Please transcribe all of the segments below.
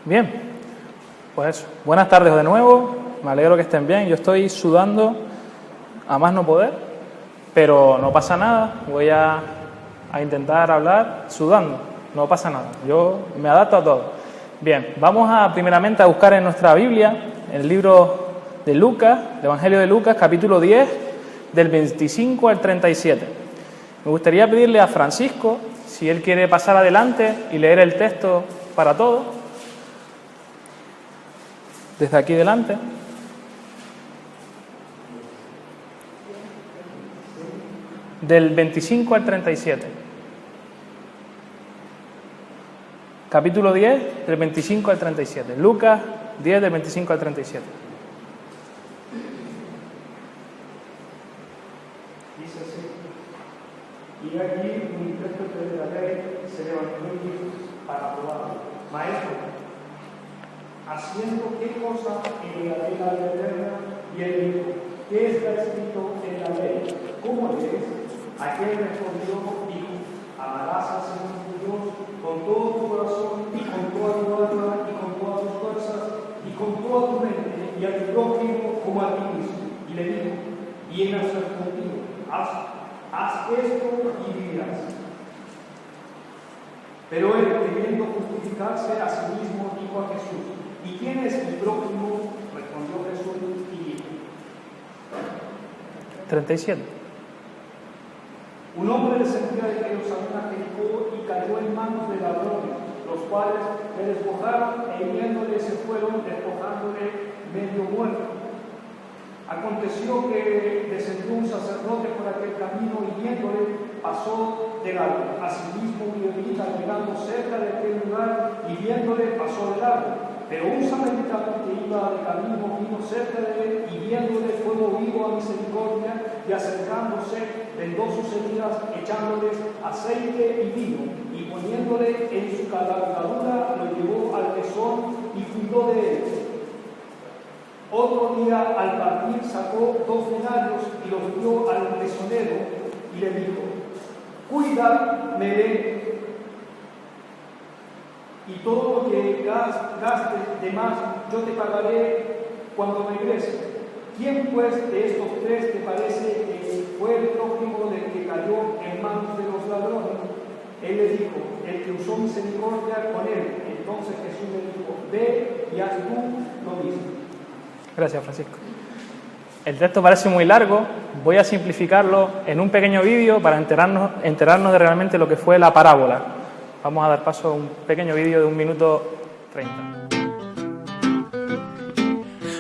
Bien, pues buenas tardes de nuevo, me alegro que estén bien. Yo estoy sudando a más no poder, pero no pasa nada, voy a intentar hablar sudando, no pasa nada, yo me adapto a todo. Bien, vamos primeramente a buscar en nuestra Biblia, en el libro de Lucas, el Evangelio de Lucas, capítulo 10, del 25 al 37. Me gustaría pedirle a Francisco, si él quiere pasar adelante y leer el texto para todos, desde aquí delante. Del 25 al 37. Capítulo 10, del 25 al 37. Lucas 10, del 25 al 37. Dice así: y aquí un intérprete de la ley se levantó y dijo para probarlo: Maestro, ¿haciendo qué cosa en la ley eterna? Y él dijo: ¿qué está escrito en la ley? ¿Cómo lees? Aquel respondió, dijo: amarás al Señor tu Dios con todo tu corazón y con toda tu alma y con todas tus fuerzas y con toda tu mente, y a tu prójimo como a ti mismo. Y le dijo: bien has respondido, haz esto y vivirás. Pero él, queriendo justificarse a sí mismo, dijo a Jesús: ¿y quién es mi prójimo? Respondió Jesús y dijo: 37. Un hombre descendía de Jerusalén a Jericó y cayó en manos de ladrones, los cuales le despojaron e hiriéndole se fueron, despojándole medio muerto. Aconteció que descendió un sacerdote por aquel camino y viéndole pasó de largo. Asimismo un levita llegando cerca de aquel lugar y viéndole pasó de largo. Pero un samaritano que iba de camino vino cerca de él y viéndole fue movido a misericordia y acercándose vendó sus heridas echándoles aceite y vino y poniéndole en su cabalgadura lo llevó al mesón y cuidó de él. Otro día al partir sacó 2 denarios y los dio al mesonero y le dijo: cuídame y todo lo que gastes de más yo te pagaré cuando regrese. ¿Quién pues de estos 3 te parece que fue el prójimo del que cayó en manos de los ladrones? Él le dijo: el que usó misericordia con él. Entonces Jesús le dijo: ve y haz tú lo mismo. Gracias, Francisco. El texto parece muy largo, voy a simplificarlo en un pequeño vídeo para enterarnos de realmente lo que fue la parábola. Vamos a dar paso a un pequeño vídeo de 1 minuto 30.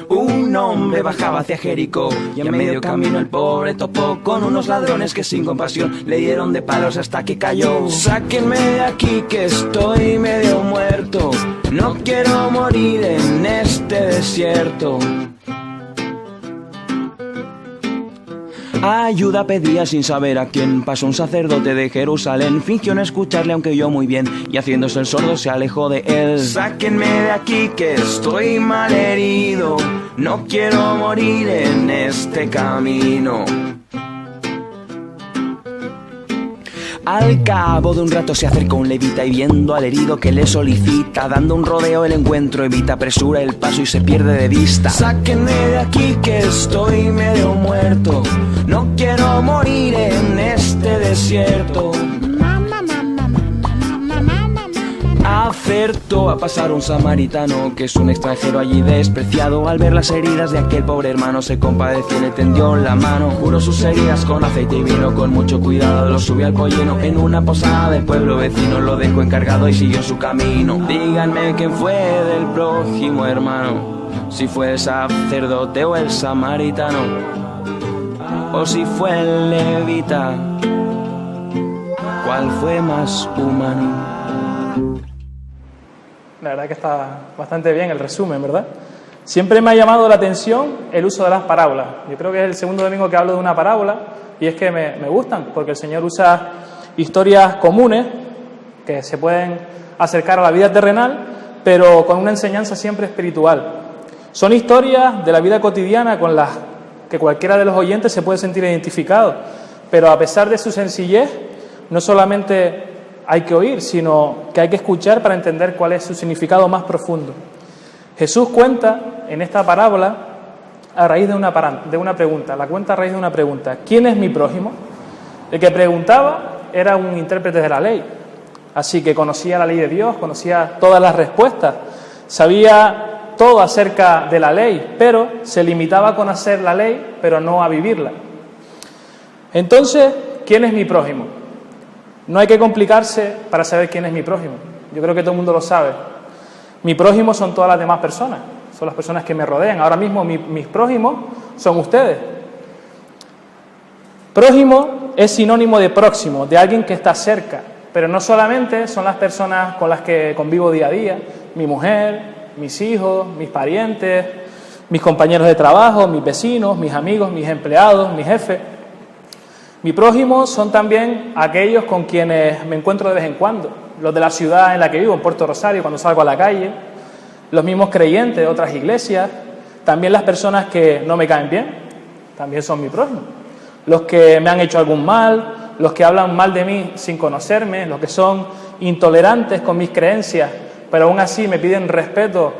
Un hombre bajaba hacia Jericó y a medio camino el pobre topó con unos ladrones que sin compasión le dieron de palos hasta que cayó. Sáquenme de aquí que estoy medio muerto, no quiero morir en este desierto. Ayuda pedía sin saber a quién. Pasó un sacerdote de Jerusalén, fingió no escucharle aunque oyó muy bien y haciéndose el sordo se alejó de él. Sáquenme de aquí que estoy mal herido, no quiero morir en este camino. Al cabo de un rato se acerca un levita y viendo al herido que le solicita, dando un rodeo el encuentro evita, apresura el paso y se pierde de vista. Sáquenme de aquí que estoy medio muerto, no quiero morir en este desierto. Acertó a pasar un samaritano que es un extranjero allí despreciado. Al ver las heridas de aquel pobre hermano se compadeció y le tendió la mano. Curó sus heridas con aceite y vino, con mucho cuidado lo subió al pollino. En una posada del pueblo vecino lo dejó encargado y siguió su camino. Díganme quién fue del prójimo hermano, si fue el sacerdote o el samaritano, o si fue el levita, ¿cuál fue más humano? La verdad que está bastante bien el resumen, ¿verdad? Siempre me ha llamado la atención el uso de las parábolas. Yo creo que es el segundo domingo que hablo de una parábola y es que me gustan, porque el Señor usa historias comunes que se pueden acercar a la vida terrenal, pero con una enseñanza siempre espiritual. Son historias de la vida cotidiana con las que cualquiera de los oyentes se puede sentir identificado, pero a pesar de su sencillez, no solamente hay que oír, sino que hay que escuchar para entender cuál es su significado más profundo. Jesús cuenta en esta parábola a raíz de una pregunta, la cuenta a raíz de una pregunta. ¿Quién es mi prójimo? El que preguntaba era un intérprete de la ley, así que conocía la ley de Dios, conocía todas las respuestas, sabía todo acerca de la ley, pero se limitaba a conocer la ley, pero no a vivirla. Entonces, ¿quién es mi prójimo? No hay que complicarse para saber quién es mi prójimo. Yo creo que todo el mundo lo sabe. Mi prójimo son todas las demás personas, son las personas que me rodean. Ahora mismo mis prójimos son ustedes. Prójimo es sinónimo de próximo, de alguien que está cerca, pero no solamente son las personas con las que convivo día a día, mi mujer, mis hijos, mis parientes, mis compañeros de trabajo, mis vecinos, mis amigos, mis empleados, mis jefes. Mi prójimo son también aquellos con quienes me encuentro de vez en cuando, los de la ciudad en la que vivo, en Puerto Rosario, cuando salgo a la calle, los mismos creyentes de otras iglesias, también las personas que no me caen bien, también son mi prójimo. Los que me han hecho algún mal, los que hablan mal de mí sin conocerme, los que son intolerantes con mis creencias, pero aún así me piden respeto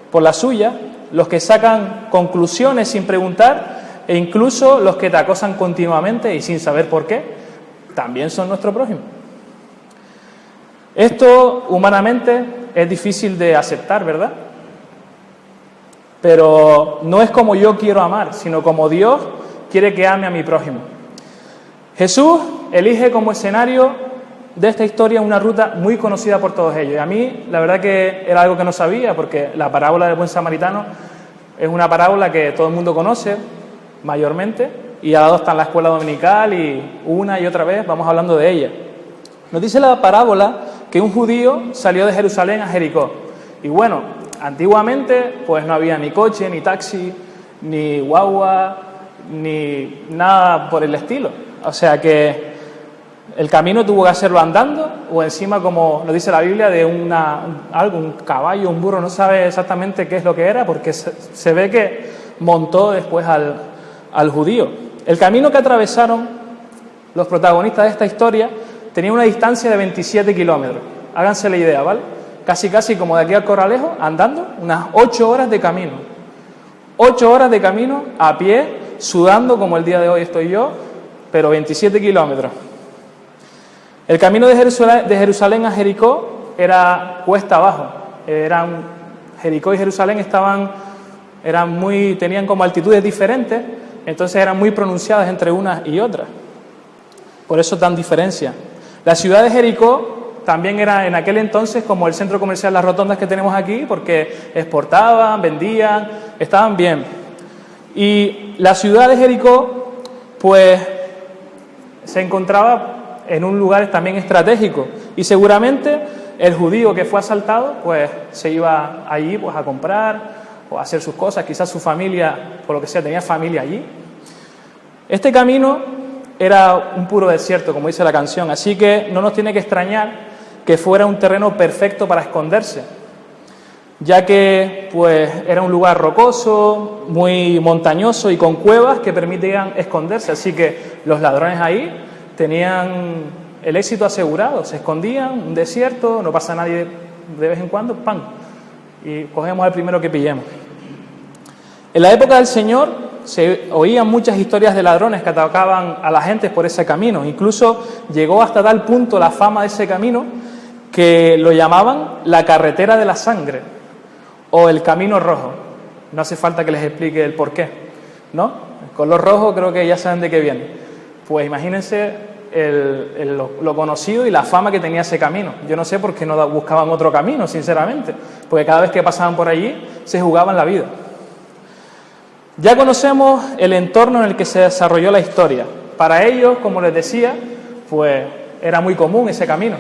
por la suya, los que sacan conclusiones sin preguntar e incluso los que te acosan continuamente y sin saber por qué, también son nuestro prójimo. Esto humanamente es difícil de aceptar, ¿verdad? Pero no es como yo quiero amar, sino como Dios quiere que ame a mi prójimo. Jesús elige como escenario de esta historia una ruta muy conocida por todos ellos. Y a mí, la verdad que era algo que no sabía, porque la parábola del buen samaritano es una parábola que todo el mundo conoce, mayormente, y al lado está en la escuela dominical y una y otra vez vamos hablando de ella. Nos dice la parábola que un judío salió de Jerusalén a Jericó. Y bueno, antiguamente pues no había ni coche, ni taxi, ni guagua, ni nada por el estilo. O sea que el camino tuvo que hacerlo andando o encima, como nos dice la Biblia, de un caballo, un burro, no sabe exactamente qué es lo que era, porque se ve que montó después al judío. El camino que atravesaron los protagonistas de esta historia tenía una distancia de 27 kilómetros. Háganse la idea, ¿vale? Casi como de aquí al Corralejo, andando, unas 8 horas de camino. 8 horas de camino a pie, sudando como el día de hoy estoy yo, pero 27 kilómetros. El camino de Jerusalén a Jericó era cuesta abajo. Jericó y Jerusalén tenían como altitudes diferentes, entonces eran muy pronunciadas entre unas y otras. Por eso tan diferencia. La ciudad de Jericó también era en aquel entonces como el centro comercial Las Rotondas que tenemos aquí, porque exportaban, vendían, estaban bien. Y la ciudad de Jericó, pues, se encontraba en un lugar también estratégico. Y seguramente el judío que fue asaltado, pues, se iba allí pues, a comprar o a hacer sus cosas. Quizás su familia, por lo que sea, tenía familia allí. Este camino era un puro desierto, como dice la canción, así que no nos tiene que extrañar que fuera un terreno perfecto para esconderse, ya que pues era un lugar rocoso, muy montañoso y con cuevas que permitían esconderse, así que los ladrones ahí tenían el éxito asegurado, se escondían, un desierto, no pasa nadie de vez en cuando, ¡pam!, y cogemos al primero que pillemos. En la época del Señor se oían muchas historias de ladrones que atacaban a la gente por ese camino. Incluso llegó hasta tal punto la fama de ese camino que lo llamaban la carretera de la sangre o el camino rojo. No hace falta que les explique el porqué, ¿no? El color rojo creo que ya saben de qué viene. Pues imagínense lo conocido y la fama que tenía ese camino. Yo no sé por qué no buscaban otro camino, sinceramente, porque cada vez que pasaban por allí se jugaban la vida. Ya conocemos el entorno en el que se desarrolló la historia. Para ellos, como les decía, pues era muy común ese camino.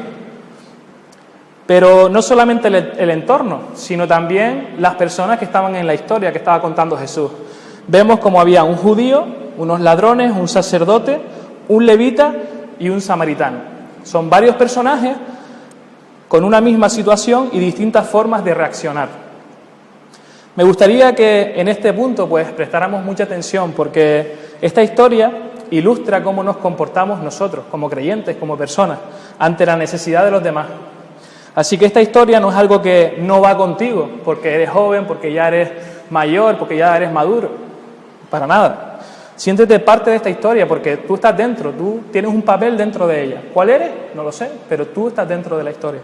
Pero no solamente el entorno, sino también las personas que estaban en la historia que estaba contando Jesús. Vemos como había un judío, unos ladrones, un sacerdote, un levita y un samaritano. Son varios personajes con una misma situación y distintas formas de reaccionar. Me gustaría que en este punto pues prestáramos mucha atención porque esta historia ilustra cómo nos comportamos nosotros como creyentes, como personas. ante la necesidad de los demás. Así que esta historia no es algo que no va contigo, porque eres joven, porque ya eres mayor, porque ya eres maduro. Para nada. Siéntete parte de esta historia, porque tú estás dentro, tú tienes un papel dentro de ella. ¿Cuál eres? No lo sé, pero tú estás dentro de la historia.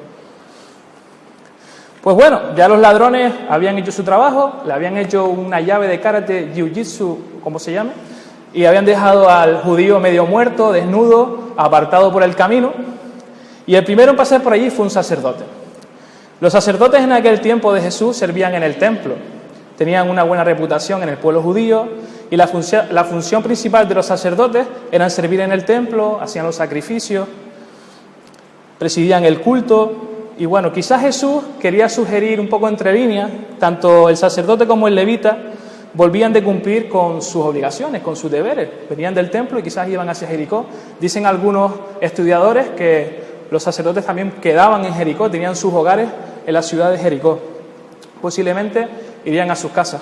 Pues bueno, ya los ladrones habían hecho su trabajo, le habían hecho una llave de karate, jiu-jitsu, como se llame, y habían dejado al judío medio muerto, desnudo, apartado por el camino. Y el primero en pasar por allí fue un sacerdote. Los sacerdotes en aquel tiempo de Jesús servían en el templo, tenían una buena reputación en el pueblo judío, y la función principal de los sacerdotes era servir en el templo, hacían los sacrificios, presidían el culto. Y bueno, quizás Jesús quería sugerir un poco entre líneas, tanto el sacerdote como el levita volvían de cumplir con sus obligaciones, con sus deberes. Venían del templo y quizás iban hacia Jericó. Dicen algunos estudiadores que los sacerdotes también quedaban en Jericó, tenían sus hogares en la ciudad de Jericó. Posiblemente irían a sus casas.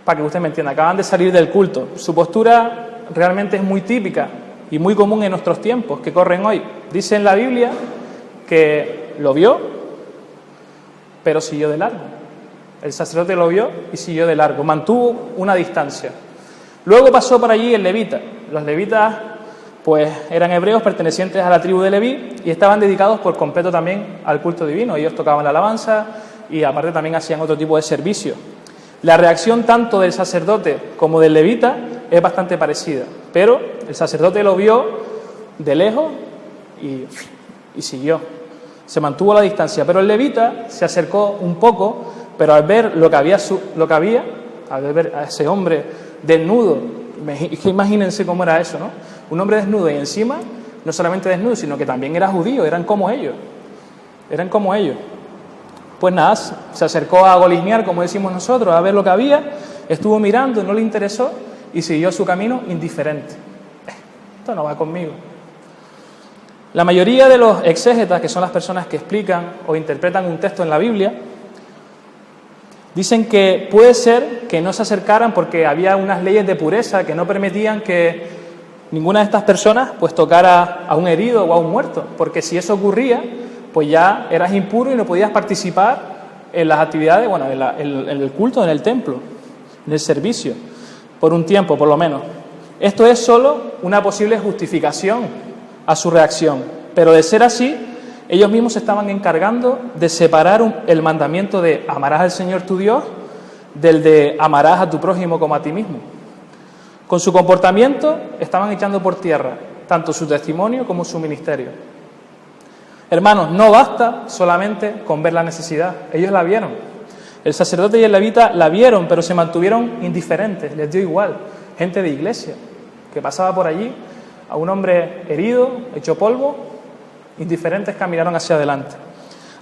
Para que usted me entienda, acaban de salir del culto. Su postura realmente es muy típica y muy común en nuestros tiempos que corren hoy. Dice en la Biblia que lo vio, pero siguió de largo. El sacerdote lo vio y siguió de largo, mantuvo una distancia. Luego pasó por allí el levita. Los levitas pues eran hebreos pertenecientes a la tribu de Leví y estaban dedicados por completo también al culto divino. Ellos tocaban la alabanza y aparte también hacían otro tipo de servicio. La reacción tanto del sacerdote como del levita es bastante parecida, pero el sacerdote lo vio de lejos y siguió. Se mantuvo a la distancia, pero el levita se acercó un poco, pero al ver lo que había, al ver a ese hombre desnudo, imagínense cómo era eso, ¿no? Un hombre desnudo y encima, no solamente desnudo, sino que también era judío, eran como ellos. Pues nada, se acercó a golismear, como decimos nosotros, a ver lo que había, estuvo mirando, no le interesó y siguió su camino indiferente. Esto no va conmigo. La mayoría de los exégetas, que son las personas que explican o interpretan un texto en la Biblia, dicen que puede ser que no se acercaran porque había unas leyes de pureza que no permitían que ninguna de estas personas pues tocara a un herido o a un muerto, porque si eso ocurría, pues ya eras impuro y no podías participar en las actividades, bueno, en el culto, en el templo, en el servicio, por un tiempo por lo menos. Esto es solo una posible justificación a su reacción, pero de ser así, ellos mismos se estaban encargando de separar el mandamiento de amarás al Señor tu Dios del de amarás a tu prójimo como a ti mismo. Con su comportamiento estaban echando por tierra tanto su testimonio como su ministerio. Hermanos, no basta solamente con ver la necesidad, ellos la vieron. El sacerdote y el levita la vieron, pero se mantuvieron indiferentes, les dio igual. Gente de iglesia que pasaba por allí, a un hombre herido, hecho polvo, indiferentes caminaron hacia adelante.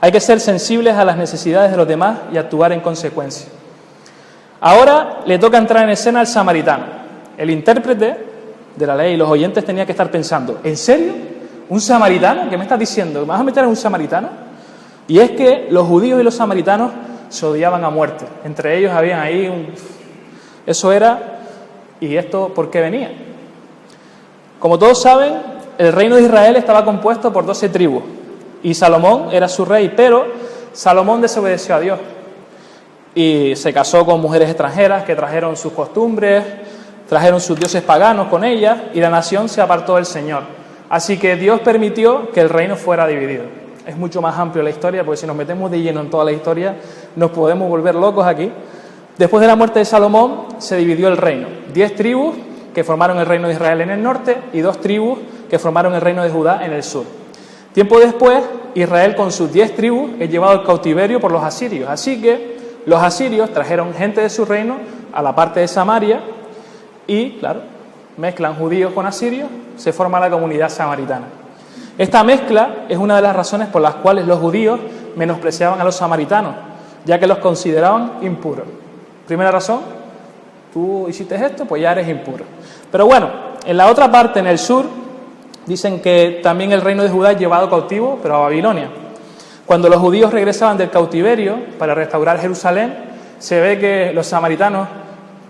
Hay que ser sensibles a las necesidades de los demás y actuar en consecuencia. Ahora le toca entrar en escena al samaritano. El intérprete de la ley y los oyentes tenían que estar pensando, ¿en serio? ¿Un samaritano? ¿Qué me estás diciendo? ¿Me vas a meter a un samaritano? Y es que los judíos y los samaritanos se odiaban a muerte. Entre ellos habían ahí Eso era... ¿Y esto por qué venía? Como todos saben, el reino de Israel estaba compuesto por 12 tribus y Salomón era su rey, pero Salomón desobedeció a Dios y se casó con mujeres extranjeras que trajeron sus costumbres, trajeron sus dioses paganos con ellas y la nación se apartó del Señor. Así que Dios permitió que el reino fuera dividido. Es mucho más amplio la historia, porque si nos metemos de lleno en toda la historia, nos podemos volver locos aquí. Después de la muerte de Salomón, se dividió el reino. 10 tribus que formaron el reino de Israel en el norte y 2 tribus que formaron el reino de Judá en el sur. Tiempo después, Israel con sus 10 tribus es llevado al cautiverio por los asirios. Así que los asirios trajeron gente de su reino a la parte de Samaria y, claro, mezclan judíos con asirios, se forma la comunidad samaritana. Esta mezcla es una de las razones por las cuales los judíos menospreciaban a los samaritanos, ya que los consideraban impuros. Primera razón, tú hiciste esto, pues ya eres impuro. Pero bueno, en la otra parte, en el sur, dicen que también el reino de Judá es llevado cautivo, pero a Babilonia. Cuando los judíos regresaban del cautiverio para restaurar Jerusalén, se ve que los samaritanos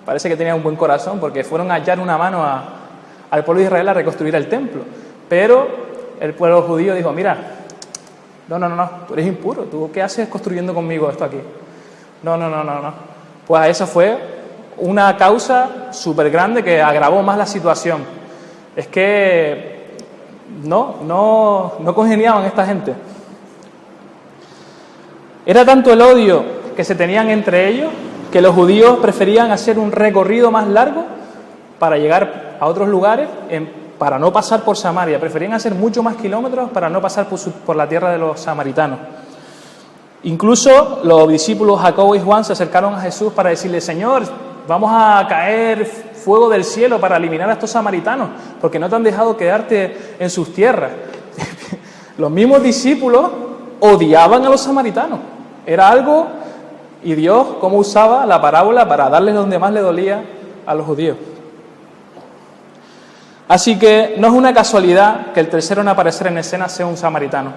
parece que tenían un buen corazón porque fueron a echar una mano al pueblo de Israel a reconstruir el templo. Pero el pueblo judío dijo, mira, no, tú eres impuro, ¿tú qué haces construyendo conmigo esto aquí? No. Pues esa fue una causa súper grande que agravó más la situación. Es que no congeniaban esta gente. Era tanto el odio que se tenían entre ellos que los judíos preferían hacer un recorrido más largo para llegar a otros lugares, para no pasar por Samaria. Preferían hacer mucho más kilómetros para no pasar por la tierra de los samaritanos. Incluso los discípulos Jacobo y Juan se acercaron a Jesús para decirle, Señor, vamos a caer fuego del cielo para eliminar a estos samaritanos, porque no te han dejado quedarte en sus tierras. Los mismos discípulos odiaban a los samaritanos. Era algo, y Dios cómo usaba la parábola para darles donde más le dolía a los judíos. Así que no es una casualidad que el tercero en aparecer en escena sea un samaritano.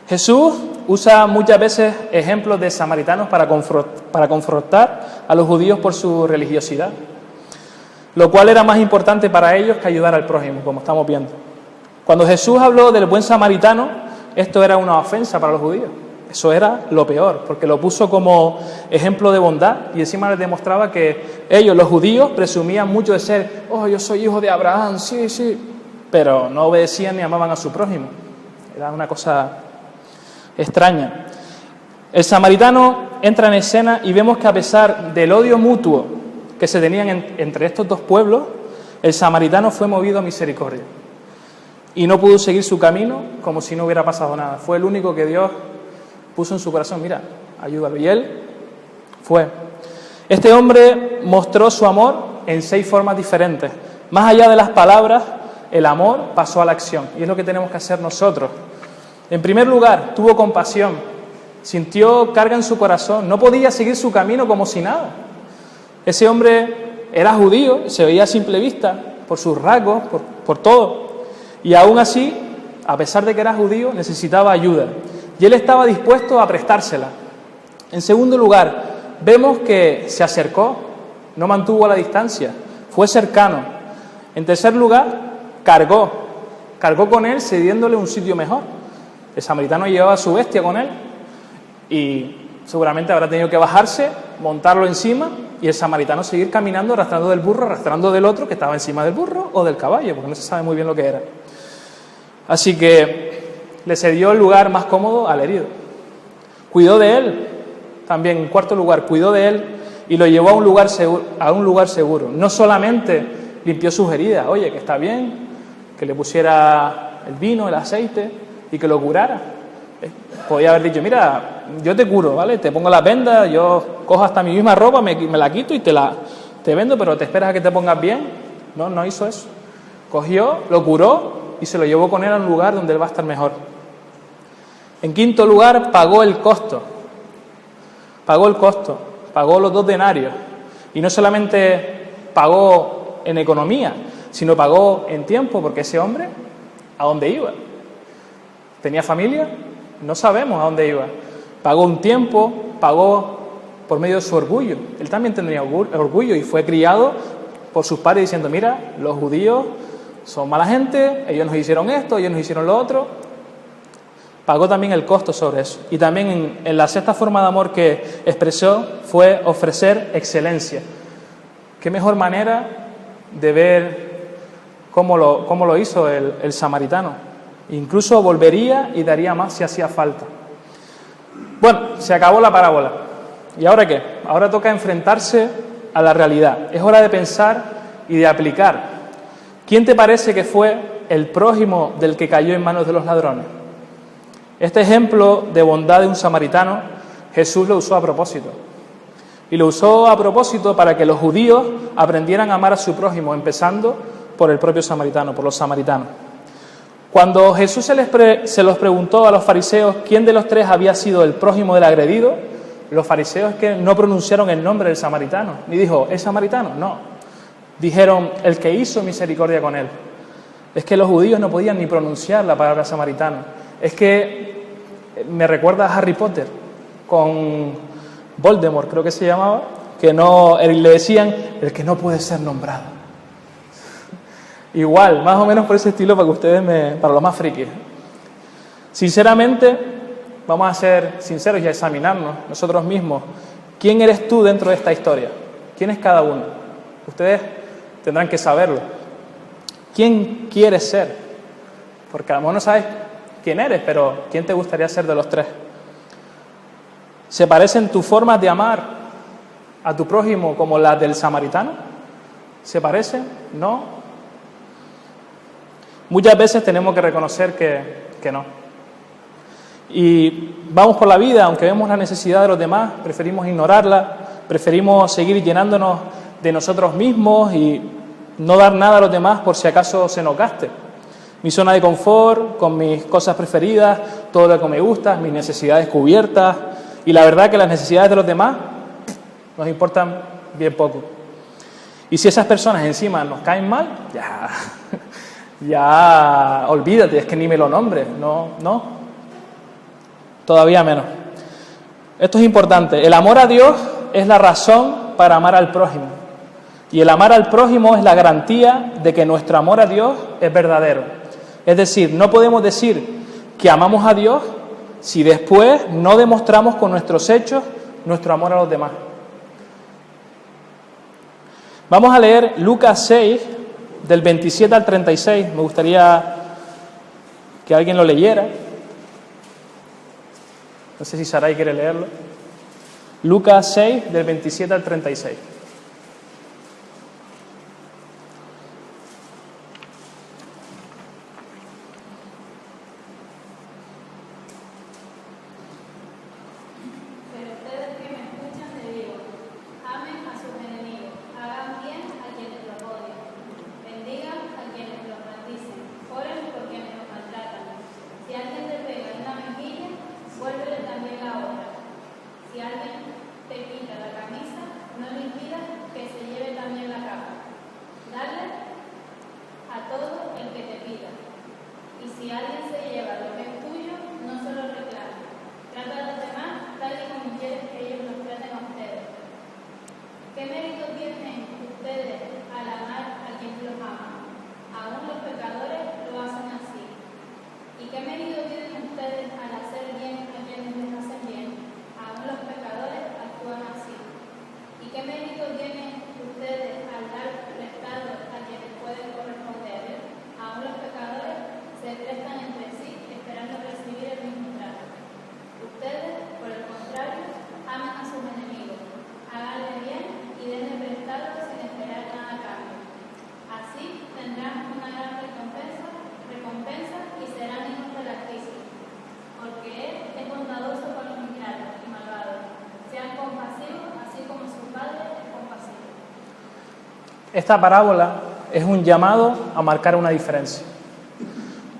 Jesús usa muchas veces ejemplos de samaritanos para confrontar a los judíos por su religiosidad, lo cual era más importante para ellos que ayudar al prójimo, como estamos viendo. Cuando Jesús habló del buen samaritano, esto era una ofensa para los judíos. Eso era lo peor, porque lo puso como ejemplo de bondad y encima les demostraba que ellos, los judíos, presumían mucho de ser, yo soy hijo de Abraham, sí, pero no obedecían ni amaban a su prójimo. Era una cosa extraña. El samaritano entra en escena y vemos que a pesar del odio mutuo que se tenían entre estos dos pueblos, el samaritano fue movido a misericordia y no pudo seguir su camino como si no hubiera pasado nada. Fue el único que Dios puso en su corazón, mira, ayúdalo. Y él fue. Este hombre mostró su amor en 6 formas diferentes. Más allá de las palabras, el amor pasó a la acción. Y es lo que tenemos que hacer nosotros. En primer lugar, tuvo compasión. Sintió carga en su corazón. No podía seguir su camino como si nada. Ese hombre era judío, se veía a simple vista, por sus rasgos, por todo. Y aún así, a pesar de que era judío, necesitaba ayuda. Y él estaba dispuesto a prestársela. En segundo lugar, vemos que se acercó, no mantuvo la distancia, fue cercano. En tercer lugar, cargó con él cediéndole un sitio mejor. El samaritano llevaba su bestia con él y seguramente habrá tenido que bajarse, montarlo encima y el samaritano seguir caminando, arrastrando del burro, arrastrando del otro que estaba encima del burro o del caballo, porque no se sabe muy bien lo que era. Así que le cedió el lugar más cómodo al herido. Cuidó de él, también en cuarto lugar, cuidó de él y lo llevó a un lugar seguro. No solamente limpió sus heridas, oye, que está bien, que le pusiera el vino, el aceite y que lo curara. Podía haber dicho, mira, yo te curo, ¿vale? Te pongo la venda, yo cojo hasta mi misma ropa, me la quito y te vendo, pero te esperas a que te pongas bien. No hizo eso. Cogió, lo curó y se lo llevó con él a un lugar donde él va a estar mejor. En quinto lugar, pagó el costo, pagó los 2 denarios. Y no solamente pagó en economía, sino pagó en tiempo, porque ese hombre, ¿a dónde iba? ¿Tenía familia? No sabemos a dónde iba. Pagó un tiempo, pagó por medio de su orgullo. Él también tenía orgullo y fue criado por sus padres diciendo, mira, los judíos son mala gente, ellos nos hicieron esto, ellos nos hicieron lo otro. Pagó también el costo sobre eso. Y también en la sexta forma de amor que expresó fue ofrecer excelencia. ¿Qué mejor manera de ver cómo lo hizo el samaritano? Incluso volvería y daría más si hacía falta. Bueno, se acabó la parábola. ¿Y ahora qué? Ahora toca enfrentarse a la realidad. Es hora de pensar y de aplicar. ¿Quién te parece que fue el prójimo del que cayó en manos de los ladrones? Este ejemplo de bondad de un samaritano, Jesús lo usó a propósito. Y lo usó a propósito para que los judíos aprendieran a amar a su prójimo, empezando por el propio samaritano, por los samaritanos. Cuando Jesús se los preguntó a los fariseos quién de los 3 había sido el prójimo del agredido, los fariseos que no pronunciaron el nombre del samaritano, ni dijo, ¿es samaritano? No. Dijeron, el que hizo misericordia con él. Es que los judíos no podían ni pronunciar la palabra samaritano. Es que me recuerda a Harry Potter, con Voldemort, creo que se llamaba, que no le decían, el que no puede ser nombrado. Igual, más o menos por ese estilo para que ustedes para los más frikis. Sinceramente, vamos a ser sinceros y a examinarnos nosotros mismos. ¿Quién eres tú dentro de esta historia? ¿Quién es cada uno? Ustedes tendrán que saberlo. ¿Quién quieres ser? Porque a lo mejor no sabes quién eres, pero ¿quién te gustaría ser de los tres? ¿Se parecen tus formas de amar a tu prójimo como las del samaritano? ¿Se parecen? ¿No? Muchas veces tenemos que reconocer que no. Y vamos por la vida, aunque vemos la necesidad de los demás, preferimos ignorarla, preferimos seguir llenándonos de nosotros mismos y no dar nada a los demás por si acaso se nos gaste. Mi zona de confort, con mis cosas preferidas, todo lo que me gusta, mis necesidades cubiertas, y la verdad que las necesidades de los demás nos importan bien poco. Y si esas personas encima nos caen mal, ya olvídate, es que ni me lo nombres, no, todavía menos. Esto es importante, el amor a Dios es la razón para amar al prójimo, y el amar al prójimo es la garantía de que nuestro amor a Dios es verdadero. Es decir, no podemos decir que amamos a Dios si después no demostramos con nuestros hechos nuestro amor a los demás. Vamos a leer Lucas 6, del 27 al 36. Me gustaría que alguien lo leyera. No sé si Saray quiere leerlo. Lucas 6, del 27 al 36. Esta parábola es un llamado a marcar una diferencia.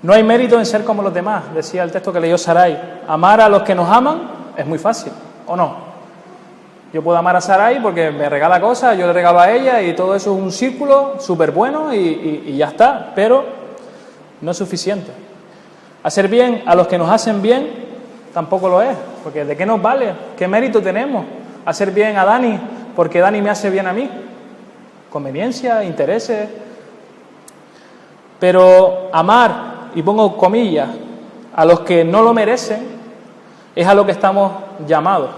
No hay mérito en ser como los demás, decía el texto que leyó Saray. Amar a los que nos aman es muy fácil, ¿o no? Yo puedo amar a Saray porque me regala cosas, yo le regalo a ella y todo eso es un círculo súper bueno y ya está, pero no es suficiente. Hacer bien a los que nos hacen bien tampoco lo es, porque ¿de qué nos vale? ¿Qué mérito tenemos? Hacer bien a Dani porque Dani me hace bien a mí. Conveniencia, intereses. Pero amar, y pongo comillas, a los que no lo merecen, es a lo que estamos llamados.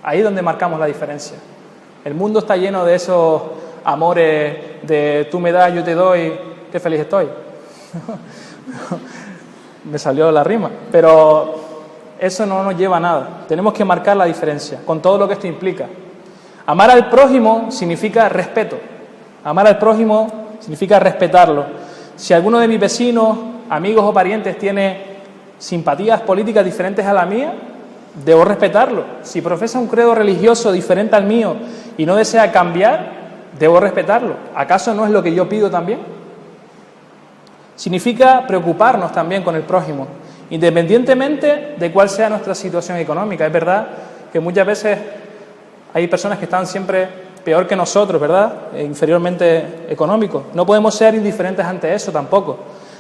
Ahí es donde marcamos la diferencia. El mundo está lleno de esos amores de tú me das, yo te doy, qué feliz estoy. Me salió la rima. Pero eso no nos lleva a nada. Tenemos que marcar la diferencia con todo lo que esto implica. Amar al prójimo significa respeto. Amar al prójimo significa respetarlo. Si alguno de mis vecinos, amigos o parientes tiene simpatías políticas diferentes a la mía, debo respetarlo. Si profesa un credo religioso diferente al mío y no desea cambiar, debo respetarlo. ¿Acaso no es lo que yo pido también? Significa preocuparnos también con el prójimo, independientemente de cuál sea nuestra situación económica. Es verdad que muchas veces hay personas que están siempre peor que nosotros, ¿verdad? Inferiormente económicos. No podemos ser indiferentes ante eso tampoco.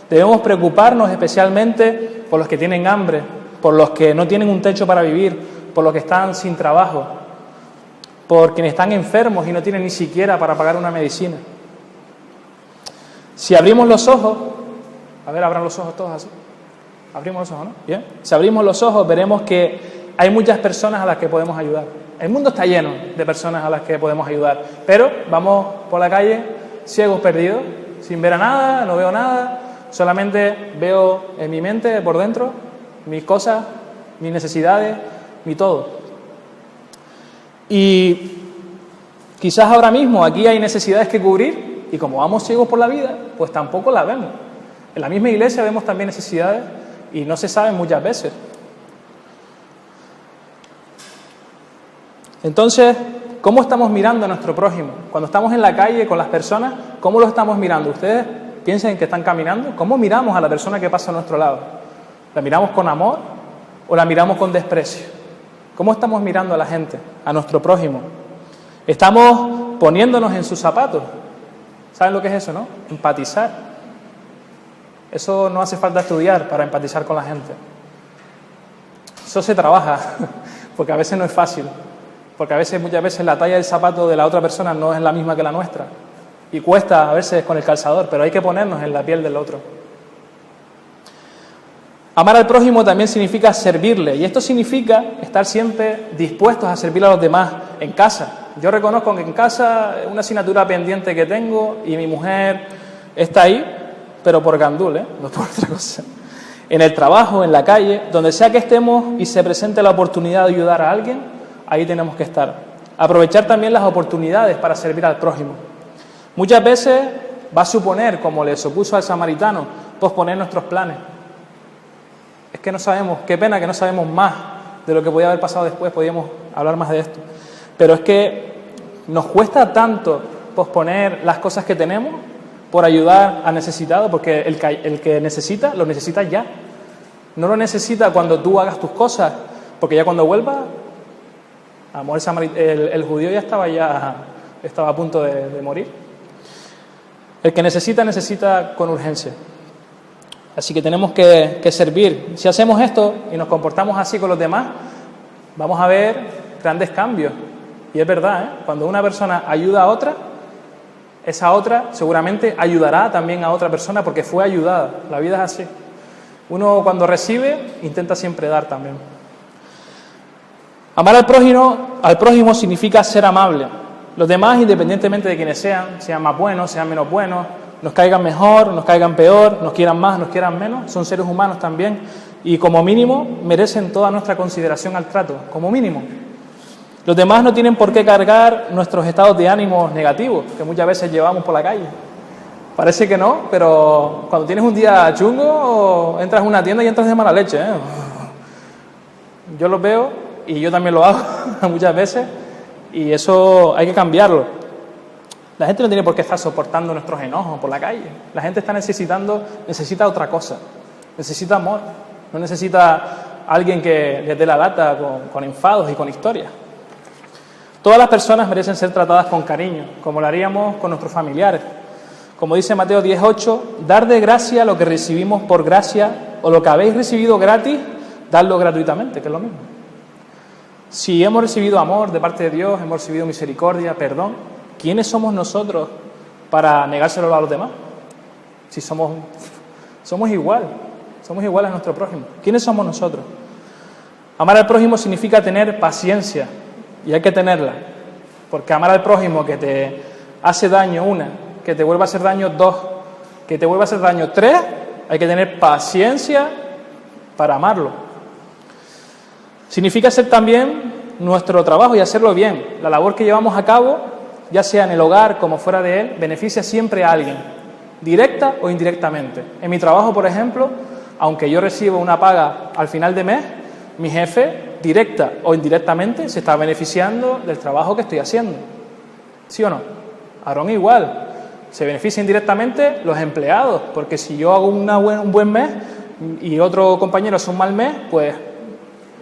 Debemos preocuparnos especialmente por los que tienen hambre, por los que no tienen un techo para vivir, por los que están sin trabajo, por quienes están enfermos y no tienen ni siquiera para pagar una medicina. Si abrimos los ojos, a ver, abran los ojos todos así. Abrimos los ojos, ¿no? Bien. Si abrimos los ojos, veremos que hay muchas personas a las que podemos ayudar. El mundo está lleno de personas a las que podemos ayudar, pero vamos por la calle ciegos, perdidos, sin ver a nada, no veo nada, solamente veo en mi mente, por dentro, mis cosas, mis necesidades, mi todo. Y quizás ahora mismo aquí hay necesidades que cubrir y como vamos ciegos por la vida, pues tampoco las vemos. En la misma iglesia vemos también necesidades y no se saben muchas veces. Entonces, ¿cómo estamos mirando a nuestro prójimo? Cuando estamos en la calle con las personas, ¿cómo lo estamos mirando? ¿Ustedes piensan que están caminando? ¿Cómo miramos a la persona que pasa a nuestro lado? ¿La miramos con amor o la miramos con desprecio? ¿Cómo estamos mirando a la gente, a nuestro prójimo? Estamos poniéndonos en sus zapatos. ¿Saben lo que es eso, no? Empatizar. Eso no hace falta estudiar para empatizar con la gente. Eso se trabaja, porque a veces no es fácil. Porque muchas veces la talla del zapato de la otra persona no es la misma que la nuestra. Y cuesta a veces con el calzador, pero hay que ponernos en la piel del otro. Amar al prójimo también significa servirle. Y esto significa estar siempre dispuestos a servir a los demás en casa. Yo reconozco que en casa es una asignatura pendiente que tengo y mi mujer está ahí, pero por gandul, no por otra cosa. En el trabajo, en la calle, donde sea que estemos y se presente la oportunidad de ayudar a alguien, ahí tenemos que estar. Aprovechar también las oportunidades para servir al prójimo. Muchas veces va a suponer, como le supuso al samaritano, posponer nuestros planes. Es que no sabemos, qué pena que no sabemos más de lo que podía haber pasado después, podíamos hablar más de esto. Pero es que nos cuesta tanto posponer las cosas que tenemos por ayudar al necesitado, porque el que necesita, lo necesita ya. No lo necesita cuando tú hagas tus cosas, porque ya cuando vuelva, el judío ya estaba a punto de morir. El que necesita con urgencia. Así que tenemos que servir. Si hacemos esto y nos comportamos así con los demás, vamos a ver grandes cambios. Y es verdad, cuando una persona ayuda a otra, esa otra seguramente ayudará también a otra persona porque fue ayudada. La vida es así. Uno cuando recibe intenta siempre dar también. Amar al prójimo significa ser amable. Los demás, independientemente de quienes sean más buenos, sean menos buenos, nos caigan mejor, nos caigan peor, nos quieran más, nos quieran menos, son seres humanos también y como mínimo merecen toda nuestra consideración al trato, como mínimo. Los demás no tienen por qué cargar nuestros estados de ánimo negativos que muchas veces llevamos por la calle. Parece que no, pero cuando tienes un día chungo, entras a una tienda y entras de mala leche. Yo los veo y yo también lo hago muchas veces y eso hay que cambiarlo. La gente no tiene por qué estar soportando nuestros enojos por la calle. La gente necesita otra cosa, necesita amor, no necesita alguien que les dé la lata con enfados y con historias. Todas las personas merecen ser tratadas con cariño, como lo haríamos con nuestros familiares. Como dice Mateo 10:8, dar de gracia lo que recibimos por gracia, o lo que habéis recibido gratis, dadlo gratuitamente, que es lo mismo. Si hemos recibido amor de parte de Dios, hemos recibido misericordia, perdón, ¿quiénes somos nosotros para negárselo a los demás? Si somos iguales a nuestro prójimo. ¿Quiénes somos nosotros? Amar al prójimo significa tener paciencia. Y hay que tenerla, porque amar al prójimo que te hace daño que te vuelva a hacer daño 2, que te vuelva a hacer daño 3, hay que tener paciencia para amarlo. Significa hacer también nuestro trabajo y hacerlo bien. La labor que llevamos a cabo, ya sea en el hogar como fuera de él, beneficia siempre a alguien, directa o indirectamente. En mi trabajo, por ejemplo, aunque yo recibo una paga al final de mes, mi jefe, directa o indirectamente, se está beneficiando del trabajo que estoy haciendo. ¿Sí o no? Aarón igual. Se beneficia indirectamente los empleados, porque si yo hago un buen mes y otro compañero hace un mal mes, pues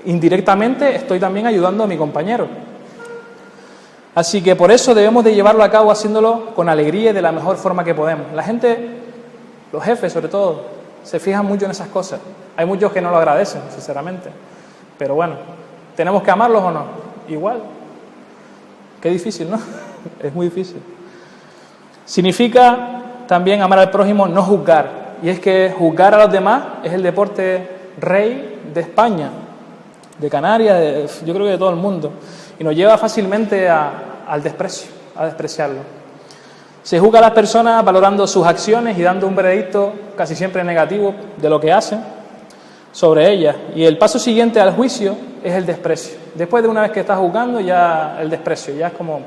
indirectamente estoy también ayudando a mi compañero. Así que por eso debemos de llevarlo a cabo haciéndolo con alegría y de la mejor forma que podemos. La gente, los jefes sobre todo, se fijan mucho en esas cosas. Hay muchos que no lo agradecen, sinceramente. Pero bueno, ¿tenemos que amarlos o no? Igual. Qué difícil, ¿no? Es muy difícil. Significa también amar al prójimo, no juzgar. Y es que juzgar a los demás es el deporte rey de España, de Canarias, yo creo que de todo el mundo. Y nos lleva fácilmente al desprecio, a despreciarlo. Se juzga a las personas valorando sus acciones y dando un veredicto casi siempre negativo de lo que hacen sobre ellas. Y el paso siguiente al juicio es el desprecio. Después de una vez que estás juzgando, ya el desprecio, ya es como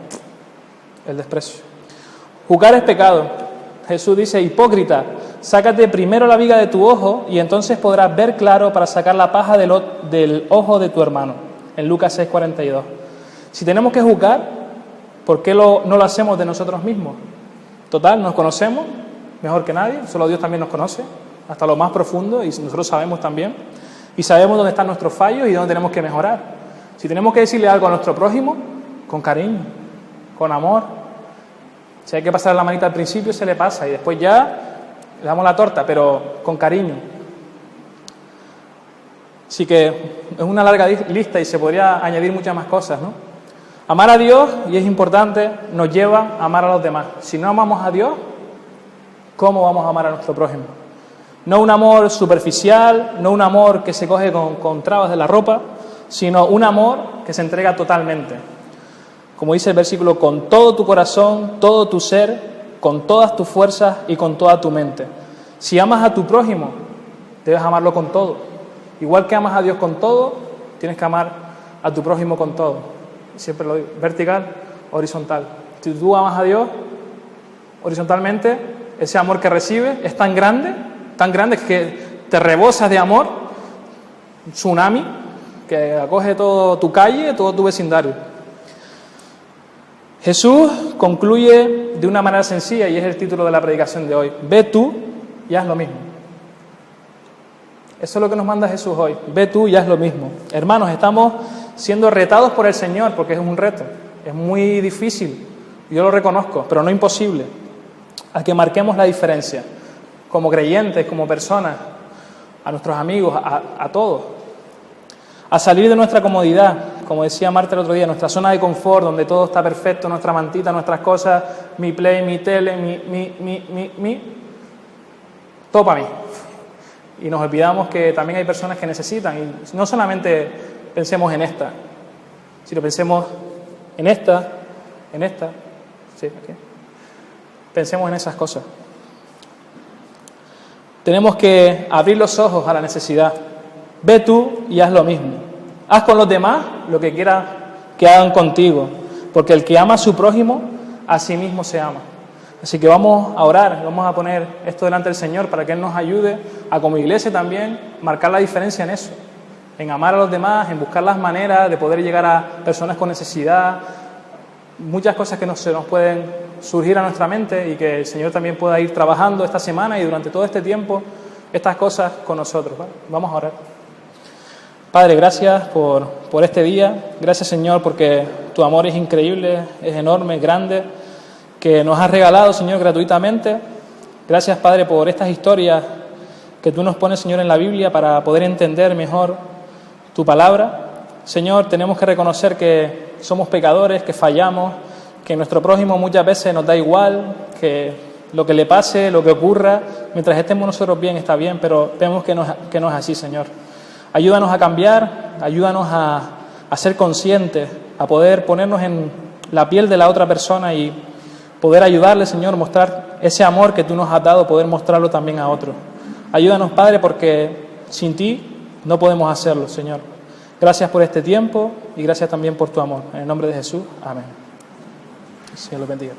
el desprecio. Juzgar es pecado. Jesús dice, hipócrita, sácate primero la viga de tu ojo y entonces podrás ver claro para sacar la paja del ojo de tu hermano. En Lucas 6:42. Si tenemos que juzgar, ¿por qué no lo hacemos de nosotros mismos? Total, nos conocemos mejor que nadie, solo Dios también nos conoce, hasta lo más profundo, y nosotros sabemos también, y sabemos dónde están nuestros fallos y dónde tenemos que mejorar. Si tenemos que decirle algo a nuestro prójimo, con cariño, con amor. Si hay que pasar la manita al principio, se le pasa, y después ya le damos la torta, pero con cariño. Así que es una larga lista y se podría añadir muchas más cosas, ¿no? Amar a Dios, y es importante, nos lleva a amar a los demás. Si no amamos a Dios, ¿cómo vamos a amar a nuestro prójimo? No un amor superficial, no un amor que se coge con trabas de la ropa, sino un amor que se entrega totalmente. Como dice el versículo, con todo tu corazón, todo tu ser, con todas tus fuerzas y con toda tu mente. Si amas a tu prójimo, debes amarlo con todo. Igual que amas a Dios con todo, tienes que amar a tu prójimo con todo. Siempre lo digo, vertical, horizontal. Si tú amas a Dios horizontalmente, ese amor que recibes es tan grande que te rebosas de amor, un tsunami que acoge toda tu calle, todo tu vecindario. Jesús concluye de una manera sencilla, y es el título de la predicación de hoy: ve tú y haz lo mismo. Eso es lo que nos manda Jesús hoy: ve tú y haz lo mismo. Hermanos, estamos siendo retados por el Señor, porque es un reto, es muy difícil, yo lo reconozco, pero no imposible, a que marquemos la diferencia, como creyentes, como personas, a nuestros amigos, a todos, a salir de nuestra comodidad, como decía Marta el otro día, nuestra zona de confort, donde todo está perfecto, nuestra mantita, nuestras cosas, mi play, mi tele, todo para mí. Y nos olvidamos que también hay personas que necesitan, y no solamente pensemos en esta, sino pensemos en esta, sí, aquí. Pensemos en esas cosas. Tenemos que abrir los ojos a la necesidad. Ve tú y haz lo mismo. Haz con los demás lo que quieras que hagan contigo, porque el que ama a su prójimo, a sí mismo se ama. Así que vamos a orar, vamos a poner esto delante del Señor para que Él nos ayude a, como iglesia también, marcar la diferencia en eso, en amar a los demás, en buscar las maneras de poder llegar a personas con necesidad, muchas cosas que se nos pueden surgir a nuestra mente, y que el Señor también pueda ir trabajando esta semana y durante todo este tiempo estas cosas con nosotros, ¿vale? Vamos a orar. Padre, gracias por este día, gracias Señor porque tu amor es increíble, es enorme, es grande, que nos has regalado, Señor, gratuitamente. Gracias, Padre, por estas historias que tú nos pones, Señor, en la Biblia para poder entender mejor tu palabra. Señor, tenemos que reconocer que somos pecadores, que fallamos, que nuestro prójimo muchas veces nos da igual, que lo que le pase, lo que ocurra, mientras estemos nosotros bien, está bien, pero vemos que no es así, Señor. Ayúdanos a cambiar, ayúdanos a ser conscientes, a poder ponernos en la piel de la otra persona y poder ayudarle, Señor, mostrar ese amor que tú nos has dado, poder mostrarlo también a otros. Ayúdanos, Padre, porque sin ti no podemos hacerlo, Señor. Gracias por este tiempo y gracias también por tu amor. En el nombre de Jesús, amén. Señor los bendiga.